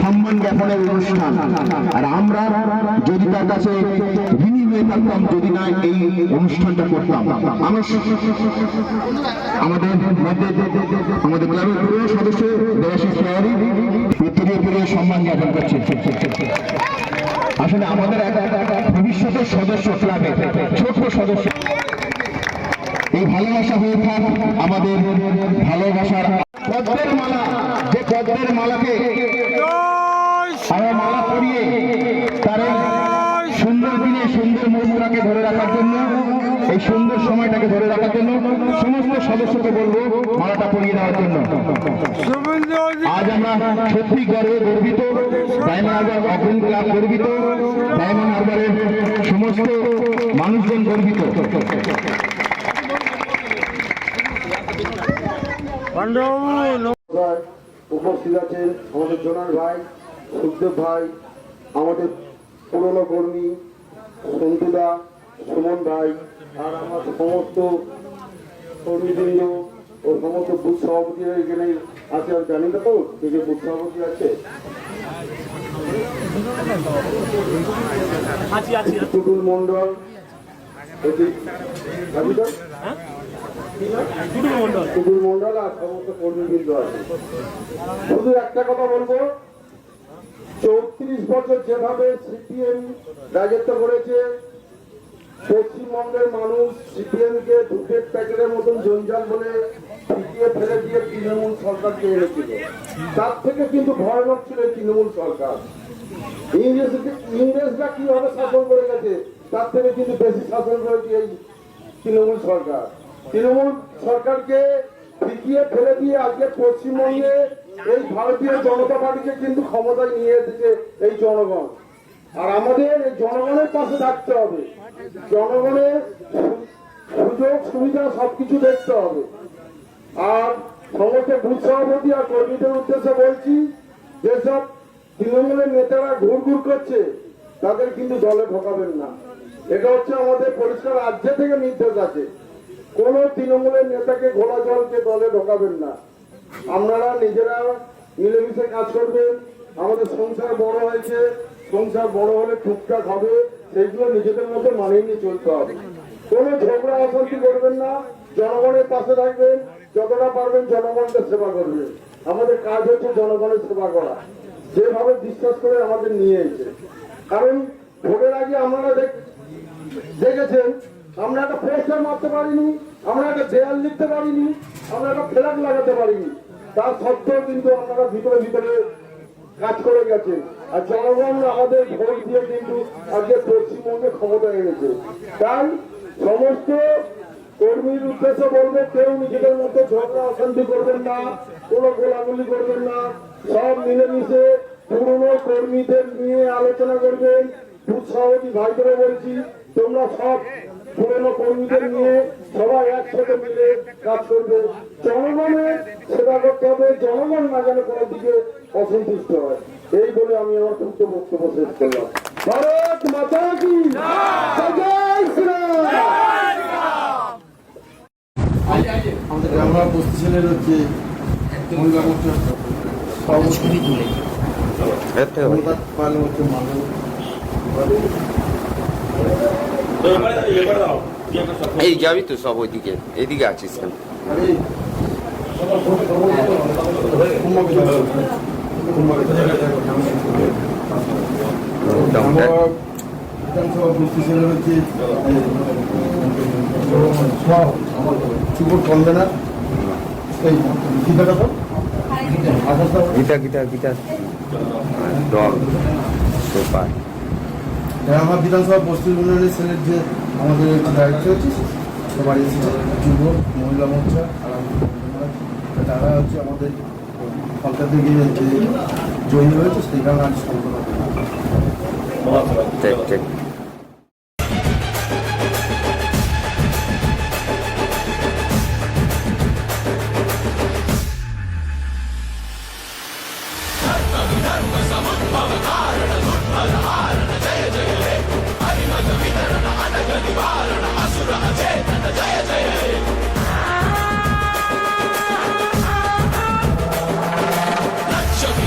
সম্মান জ্ঞাপনের অনুষ্ঠান। আর আমরা যদি তার কাছে ঋণী হয়ে থাকতাম যদি না এই অনুষ্ঠানটা করতাম। আমাদের মধ্যে আমাদের ক্লাবের পুরো সদস্য দেবাশিস তেওয়ারি পুরো সম্মান জ্ঞাপন করছে। আসলে আমাদের ভবিষ্যতের সদস্য ক্লাবে ছোট্ট সদস্য এই ভালোবাসা হয়ে থাক আমাদের ভালোবাসার পদ্মের মালা, যে পদ্মের মালাকে মালা পরিয়ে তার সুন্দর দিনে সুন্দর মুহূর্তটাকে ধরে রাখার জন্য, এই সুন্দর সময়টাকে ধরে রাখার জন্য সমস্ত সদস্যকে বলবো মালাটা পরিয়ে দেওয়ার জন্য। আজ আমরা সত্যি গর্বিত, ডায়মন্ড হারবার অগ্রণী ক্লাব গর্বিত, ডায়মন্ড হারবারের সমস্ত মানুষজন গর্বিত। উপস্থিত আছেন আমাদের জোনাল ভাই, সুখদেব ভাই, আমাদের পুরনো কর্মী সন্তুদা, সুমন ভাই, আর আমার সমস্ত কর্মীবৃন্দ ও সমস্ত বুথ সভাপতিরা এখানে আছে। আর জানি না তো কে কে বুথ সভাপতি আছে। টুটুল মন্ডল, টুটুল মন্ডল আর সমস্ত কর্মীবৃন্দ আছে। শুধু একটা কথা বলবো, 34 বছর যেভাবে সিপিএম রাজত্ব করেছে, পশ্চিমবঙ্গের মানুষ সিপিএমকে দুধের প্যাকেটের মতন জঞ্জাল বলে পিটিয়ে ফেলে দিয়ে তৃণমূল সরকারকে এনেছিল। তার থেকে কিন্তু ভয়ানক ছিল তৃণমূল সরকার। ইংরেজরা কিভাবে শাসন করে গেছে তার থেকে কিন্তু বেশি শাসন করেছে এই তৃণমূল সরকার। তৃণমূল সরকারকে পিটিয়ে ফেলে দিয়ে আজকে পশ্চিমবঙ্গে এই ভারতীয় জনতা পার্টিকে কিন্তু ক্ষমতায় নিয়ে এসেছে এই জনগণ। আর আমাদের এই জনগণের পাশে থাকতে হবে, জনগণের সুযোগ সুবিধা সবকিছু দেখতে হবে। আর সমস্ত বুথ সভাপতি আর কর্মীদের উদ্দেশ্যে বলছি, যেসব তৃণমূলের নেতারা ঘুর করছে তাদের কিন্তু দলে ঢোকাবেন না। এটা হচ্ছে আমাদের পরিষ্কার রাজ্য থেকে নির্দেশ আছে, কোন তৃণমূলের নেতাকে ঘোড়া জলকে দলে ঢোকাবেন না। আপনারা নিজেরা মিলেমিশে কাজ করবেন। আমাদের সংসার বড় হয়েছে, সংসার বড় হলে টুকটাক হবে, সেইগুলো নিজেদের মধ্যে মানিয়ে নিয়ে চলতে হবে। কোনো ঝগড়া অশান্তি করবেন না, জনগণের পাশে থাকবেন, যতটা পারবেন জনগণকে সেবা করবেন। আমাদের কাজ হচ্ছে জনগণের সেবা করা, যেভাবে বিশ্বাস করে আমাদের নিয়ে এসেছে। কারণ ভোটের আগে আপনারা দেখেছেন, আমরা একটা পোস্টার মারতে পারিনি, আমরা একটা দেয়াল লিখতে পারিনি, আমরা একটা ফ্ল্যাগ লাগাতে পারিনি। তার সত্ত্বেও কিন্তু আপনারা ভিতরে ভিতরে কাজ করে গেছেন। আর জনগণ আমাদের ভোট দিয়ে কিন্তু আজকে পশ্চিমবঙ্গে ক্ষমতা এনেছে। তাই সমস্ত কর্মীর উদ্দেশ্যে বলবো, কেউ নিজেদের মধ্যে ঝগড়া অশান্তি করবেন না, কোনো গোলাগুলি করবেন না, সব মিলেমিশে পুরনো কর্মীদের নিয়ে আলোচনা করবেন। বুথ সভাপতি ভাইদেরও বলছি, তোমরা সব পুরনো কর্মীদের নিয়ে সবাই একসাথে মিলে কাজ করবে। জনগণের সেবা করতে হবে, জনগণ না যেন কোনো দিকে অসন্তুষ্ট হয়। এই বলে আমি আমার ক্ষুদ্র বক্তব্য শেষ করলাম। ভারত মাতা কি জয় শ্রীরাম। আমাদের গ্রামীণ উপস্থিত হচ্ছে মহিলা মোর্চা সভাপতি হচ্ছে মানুষ। এই যাবি তো সব ওইদিকে, এদিকে আছিস কেন? বিধানসভা উপস্থিত হচ্ছে সুবোধ কনভেনার, এই গীতা গীতা গীতা দল সুপার। আমার বিধানসভা পশ্চিম উন্নয়নের সেলের যে আমাদের দায়িত্ব হচ্ছে সবাই এসেছে, যুব মহিলা মোর্চা আর তারা হচ্ছে আমাদের সরকার থেকে যে জয়ী হয়েছে সেই কারণে আজ সম্পন্ন ঠিক ঠিক।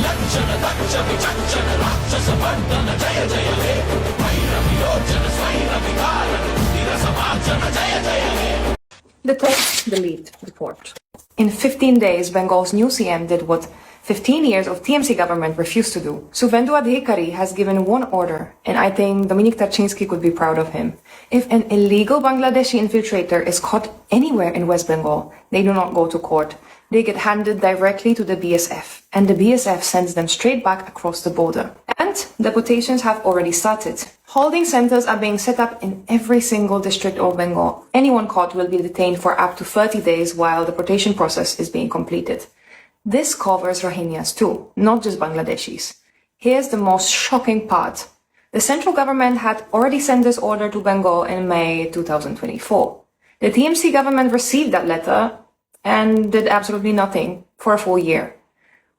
లక్ష The Take the Lead report. In 15 days, Bengal's new CM did what 15 years of TMC government refused to do. Suvendu Adhikari has given one order, and I think Dominik Tarczynski could be proud of him. If an illegal Bangladeshi infiltrator is caught anywhere in West Bengal, they do not go to court. They get handed directly to the BSF, and the BSF sends them straight back across the border. And deportations have already started. Holding centers are being set up in every single district of Bengal. Anyone caught will be detained for up to 30 days while the deportation process is being completed. This covers Rohingyas too, not just Bangladeshis. Here's the most shocking part. The central government had already sent this order to Bengal in May 2024. The TMC government received that letter and did absolutely nothing for a full year.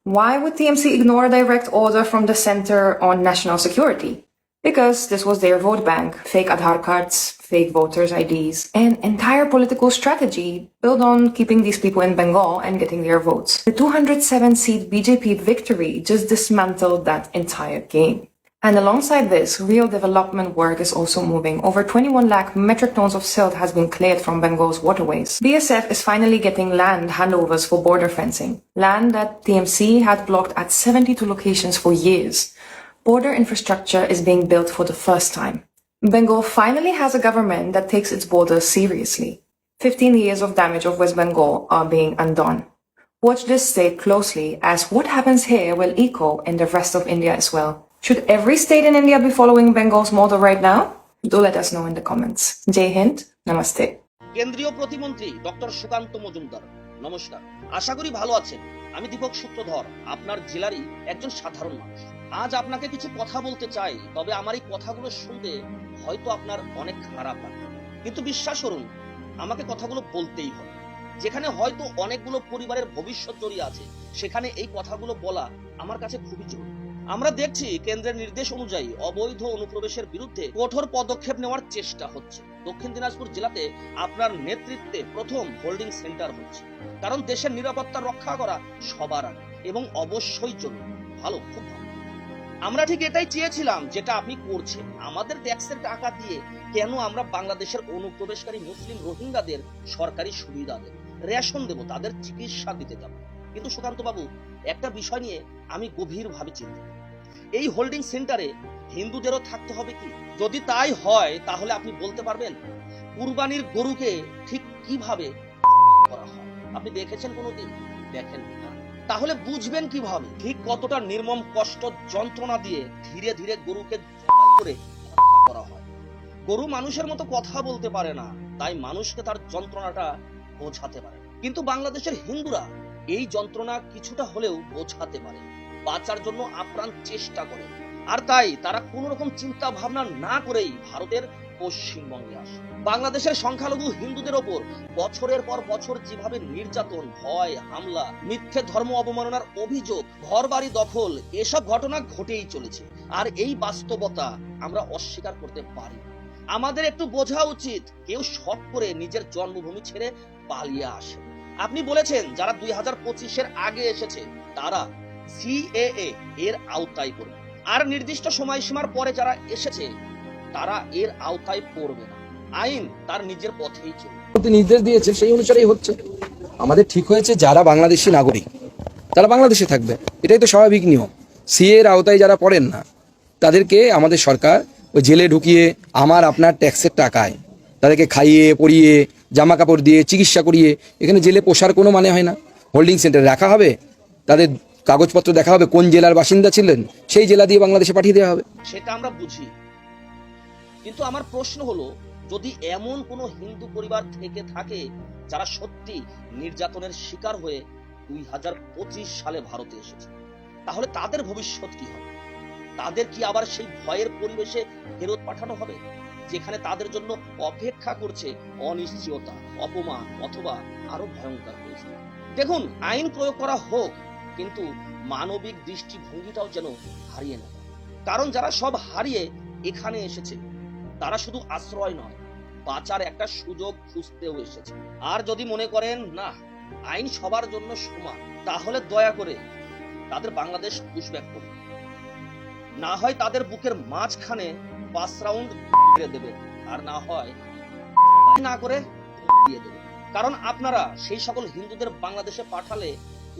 Why would TMC ignore a direct order from the Center on National Security? Because this was their vote bank, fake Aadhaar cards, fake voters' IDs, an entire political strategy built on keeping these people in Bengal and getting their votes. The 207-seat BJP victory just dismantled that entire game. And alongside this, real development work is also moving. Over 21 lakh metric tons of silt has been cleared from Bengal's waterways. BSF is finally getting land handovers for border fencing. Land that TMC had blocked at 72 locations for years. Border infrastructure is being built for the first time. Bengal finally has a government that takes its borders seriously. 15 years of damage of West Bengal are being undone. Watch this state closely, as what happens here will echo in the rest of India as well. Should every state in India be following Bengal's model right now? Do let us know in the comments. Jai Hind, Namaste. কেন্দ্রীয় প্রতিমন্ত্রী doctor Sukanta Majumdar, নমস্কার। আশা করি ভালো আছেন। আমি দীপক সূত্রধর, আপনার জেলারই একজন সাধারণ মানুষ। আজ আপনাকে কিছু কথা বলতে চাই, তবে আমার এই কথাগুলো শুনতে হয়তো আপনার অনেক খারাপ লাগবে, কিন্তু বিশ্বাস করুন আমাকে কথাগুলো বলতেই হবে। যেখানে হয়তো অনেকগুলো পরিবারের ভবিষ্যৎ জড়িয়ে আছে, সেখানে এই কথাগুলো বলা আমার কাছে খুবই জরুরি। আমরা দেখছি কেন্দ্রের নির্দেশ অনুযায়ী অবৈধ অনুপ্রবেশের বিরুদ্ধে কঠোর পদক্ষেপ নেওয়ার চেষ্টা হচ্ছে। দক্ষিণ দিনাজপুর জেলাতে আপনার নেতৃত্বে প্রথম হোল্ডিং সেন্টার হচ্ছে, কারণ দেশের নিরাপত্তা রক্ষা করা সবার আগে এবং অবশ্যই জরুরি। ভালো, খুব ভালো। আমরা ঠিক এটাই চেয়েছিলাম যেটা আপনি করছেন। আমাদের ট্যাক্সের টাকা দিয়ে কেন আমরা বাংলাদেশের অনুপ্রবেশকারী মুসলিম রোহিঙ্গাদের সরকারি সুবিধা দেব, রেশন দেব, তাদের চিকিৎসা দিতে যাব? কিন্তু সুকান্ত বাবু, একটা বিষয় নিয়ে আমি গভীরভাবে চিন্তিত। এই হোল্ডিং সেন্টারে হিন্দুদেরও থাকতে হবে কি? যদি তাই হয় তাহলে আপনি বলতে পারবেন কুরবানির গরুকে ঠিক কিভাবে করা হয়? আপনি দেখেছেন কোনোদিন? দেখেন না। তাহলে বুঝবেন কিভাবে ঠিক কতটা নির্মম কষ্ট যন্ত্রণা দিয়ে ধীরে ধীরে গরুকে জবাই করে হত্যা করা হয়। গরু মানুষের মতো কথা বলতে পারে না, তাই মানুষকে তার যন্ত্রণাটা বোঝাতে পারে। কিন্তু বাংলাদেশের হিন্দুরা এই যন্ত্রণা কিছুটা হলেও বোঝাতে পারে, বাঁচার জন্য আপ্রাণ চেষ্টা করে। আর তাই তারা কোন রকম চিন্তা ভাবনা না করেই ভারতের পশ্চিমবঙ্গে আসে। বাংলাদেশের সংখ্যালঘু হিন্দুদের ওপর বছরের পর বছর যেভাবে নির্যাতন, ভয়, হামলা, মিথ্যে ধর্ম অবমাননার অভিযোগ, ঘরবাড়ি দখল, এসব ঘটনা ঘটেই চলেছে। আর এই বাস্তবতা আমরা অস্বীকার করতে পারি না। আমাদের একটু বোঝা উচিত, কেউ শখ করে নিজের জন্মভূমি ছেড়ে পালিয়ে আসে। আপনি বলেছেন যারা 2025-এর আগে এসেছে তারা সিএএ এর আওতায় পড়বে, আর নির্দিষ্ট সময়সীমার পরে যারা এসেছে তারা এর আওতায় পড়বে না। আইন তার নিজের পথেই চলবে। নির্দেশ দিয়েছে সেই অনুসারেই হচ্ছে। আমাদের ঠিক হয়েছে যারা বাংলাদেশি নাগরিক তারা বাংলাদেশে থাকবে, এটাই তো স্বাভাবিক নিয়ম। সিএ এর আওতায় যারা পড়েন না তাদেরকে আমাদের সরকার ওই জেলে ঢুকিয়ে আমার আপনার ট্যাক্সের টাকায় তাদেরকে খাইয়ে পরিয়ে জামা কাপড় দিয়ে চিকিৎসা করিয়ে এখানে জেলে পোষার কোনো মানে হয় না। হোল্ডিং সেন্টারে রাখা হবে, তাদের কাগজপত্র দেখা হবে, কোন জেলার বাসিন্দা ছিলেন সেই জেলা দিয়ে বাংলাদেশে পাঠিয়ে দেওয়া হবে। সেটা আমরা বুঝি, কিন্তু আমার প্রশ্ন হলো, যদি এমন কোনো হিন্দু পরিবার থেকে থাকে যারা সত্যি নির্যাতনের শিকার হয়ে 2025 সালে ভারতে এসেছে, তাহলে তাদের ভবিষ্যৎ কি হবে? তাদের কি আবার সেই ভয়ের পরিবেশে ফেরত পাঠানো হবে, যেখানে তাদের জন্য অপেক্ষা করছে অনিশ্চয়তা, অপমান অথবা আরো ভয়ঙ্কর পরিস্থিতি? দেখুন, আইন প্রয়োগ করা হোক, কিন্তু মানবিক দৃষ্টিভঙ্গিটাও যেন হারিয়ে না। কারণ যারা সব হারিয়ে এখানে এসেছে তারা শুধু আশ্রয় নয়, বাঁচার একটা সুযোগ খুঁজতেও এসেছে। আর যদি মনে করেন না আইন সবার জন্য সমান, তাহলে দয়া করে তাদের বাংলাদেশ পুশব্যাক করুন। না হয় তাদের বুকের মাঝখানে 5 রাউন্ড মেরে দেবে, আর না হয় না করে দিয়ে দেবে। কারণ আপনারা সেই সকল হিন্দুদের বাংলাদেশে পাঠালে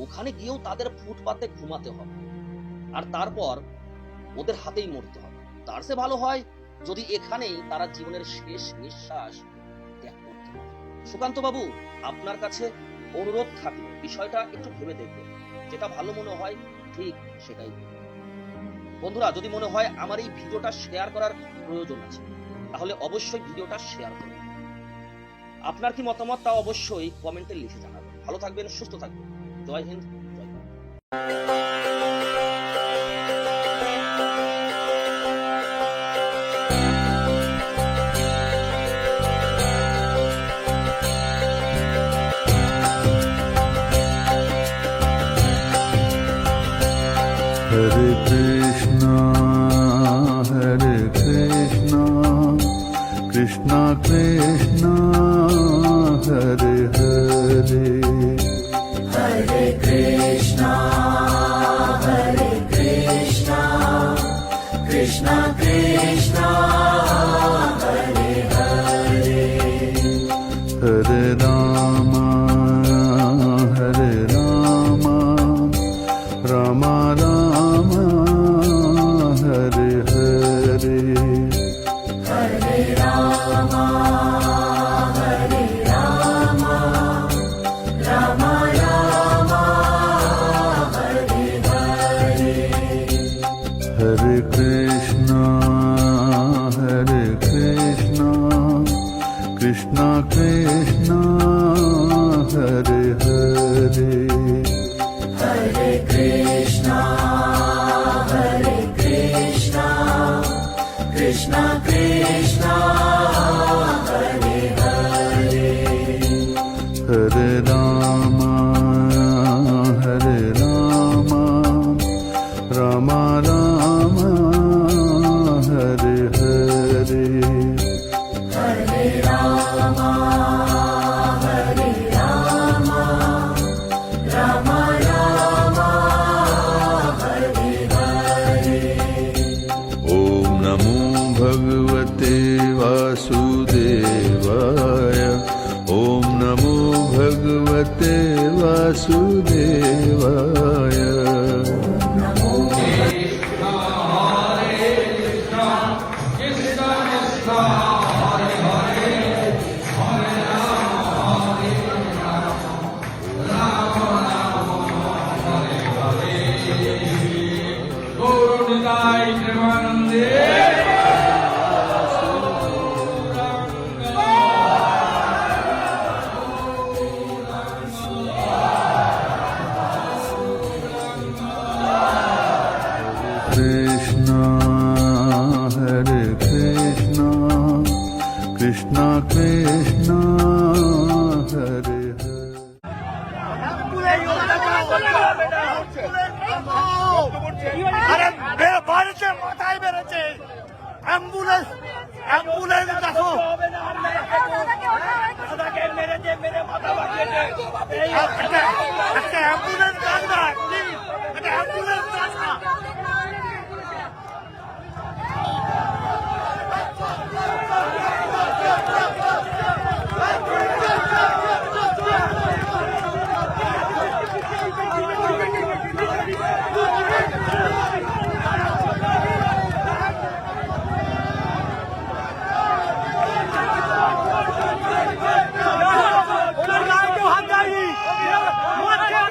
ওখানে গিয়েও তাদের ফুটপাতে ঘুমাতে হবে, আর তারপর ওদের হাতেই মরতে হবে। তার চেয়ে ভালো হয় যদি এখানেই তারা জীবনের শেষ নিঃশ্বাস ত্যাগ করতে পারে। সুকান্ত বাবু, আপনার কাছে অনুরোধ থাকলো বিষয়টা একটু ভেবে দেখবেন, যেটা ভালো মনে হয় ঠিক সেটাই করবেন। বন্ধুরা, যদি মনে হয় আমার এই ভিডিওটা শেয়ার করার প্রয়োজন আছে, তাহলে অবশ্যই ভিডিওটা শেয়ার করুন। আপনার কি মতামত তা অবশ্যই কমেন্টে লিখে জানাবেন। ভালো থাকবেন, সুস্থ থাকবেন। জয় হিন্দ, জয় Bharat. Hare Krishna, Krishna Krishna, Hare Hare, Hare Krishna, Krishna Krishna, Hare Hare, Hare Rama, Rama Rama, Hare Hare, Hare Rama, Rama Rama, Hare Hare, Hare Krishna, Krishna Krishna, Hare Hare, Hare Krishna, Krishna Krishna, Hare Hare, Hare Rama, Rama Rama, Hare Hare, Hare Rama, Rama Rama, Hare Hare. Om Namo Bhagavate Vasudevaya, Om Namo Bhagavate Vasudevaya. Krishna, Krishna Krishna, Hare আরে বাড়িতে মাথায় বেড়েছে ambulance দেখো মেরে মাথা বাঁচিয়েছে একটা ambulance ডাকবা please, একটা অ্যাম্বুলেন্স ডাকবা। হাত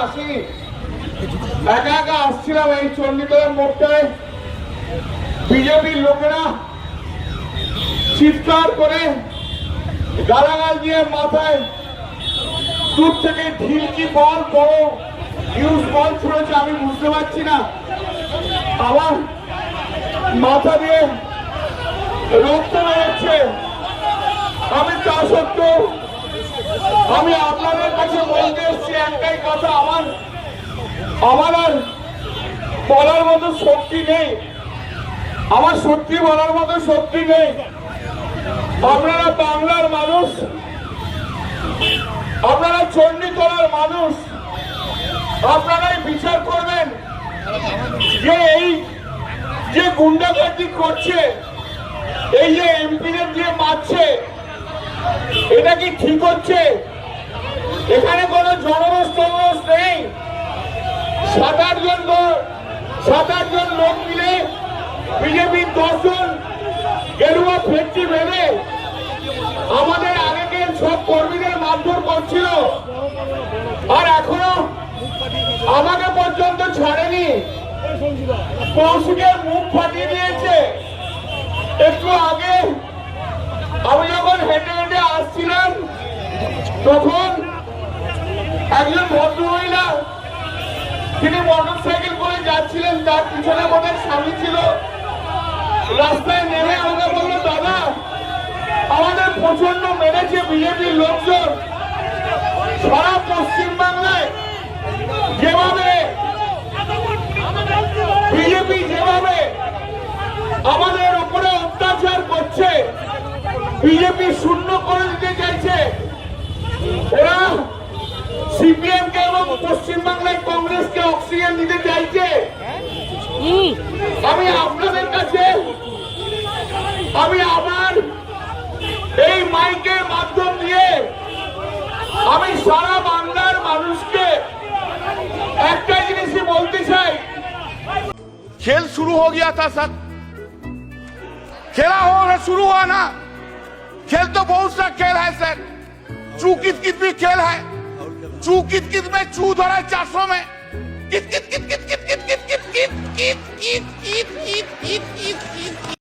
আসিনি, একা একা আসছিলাম এই চণ্ডীতলার মোড়টায়। বিজেপির লোকেরা চিৎকার করে গালাগাল দিয়ে মাথায় দূর থেকে ঢিলকি বল বড় ইউজ বল ছুড়েছে, আমি বুঝতে পারছি না। আমার মাথা দিয়ে রক্ত বেরোচ্ছে। আমি তা সত্ত্বেও আমি আপনাদের কাছে বলতে এসেছি একটাই কথা, আমার আর বলার মতো শক্তি নেই, আমার সত্যি বলার মতো শক্তি নেই। আপনারা বাংলার মানুষ, আপনারা চণ্ডীতলার মানুষ, আপনারাই বিচার করবেন যে এই যে গুন্ডাগর্দি করছে, এই যে এমপিদের দিয়ে মারছে, এটা কি ঠিক হচ্ছে? এখানে কোনো জনরোষ টনরোষ নেই। 7-8 জন লোক মিলে বিজেপির 10 জন গেরুয়া ফেটটি বেঁধে আমাদের আগের সব কর্মীদের মারধর করছিল, আর এখনো আমাকে পর্যন্ত ছাড়েনি। কৌশিকের মুখ ফাটিয়ে দিয়েছে। একটু আগে আমি যখন হেঁটে হেঁটে আসছিলাম তখন একজন ভদ্রমহিলা, তিনি মোটরসাইকেল করে যাচ্ছিলেন, তার পিছনে বোধহয় স্বামী ছিল, রাস্তায় নেমে আমাকে বললো, দাদা আমাদের প্রচন্ড মেরেছে বিজেপির লোকজন। সারা পশ্চিমবাংলায় যেভাবে বিজেপি যেভাবে আমাদের উপরে অত্যাচার করছে, বিজেপি শূন্য করে দিতে চাইছে, ওরা সিপিএম কে এবং পশ্চিমবাংলায় কংগ্রেসকে অক্সিজেন দিতে চাইছে। আমি আপনাদের কাছে আমি আবার এই মাইকের মাধ্যম দিয়ে আমি সারা বাংলার মানুষকে একটা জিনিসই বলতে চাই। खेल शुरू हो गया था सर, खेला हो शुरू हुआ ना। खेल तो बहुत सा खेल है सर, चू कित कित भी खेल है। चू कित कित में चू धरा 400 में कित कित कित कित कित कित कित कित कित कित कित कित कित कित कित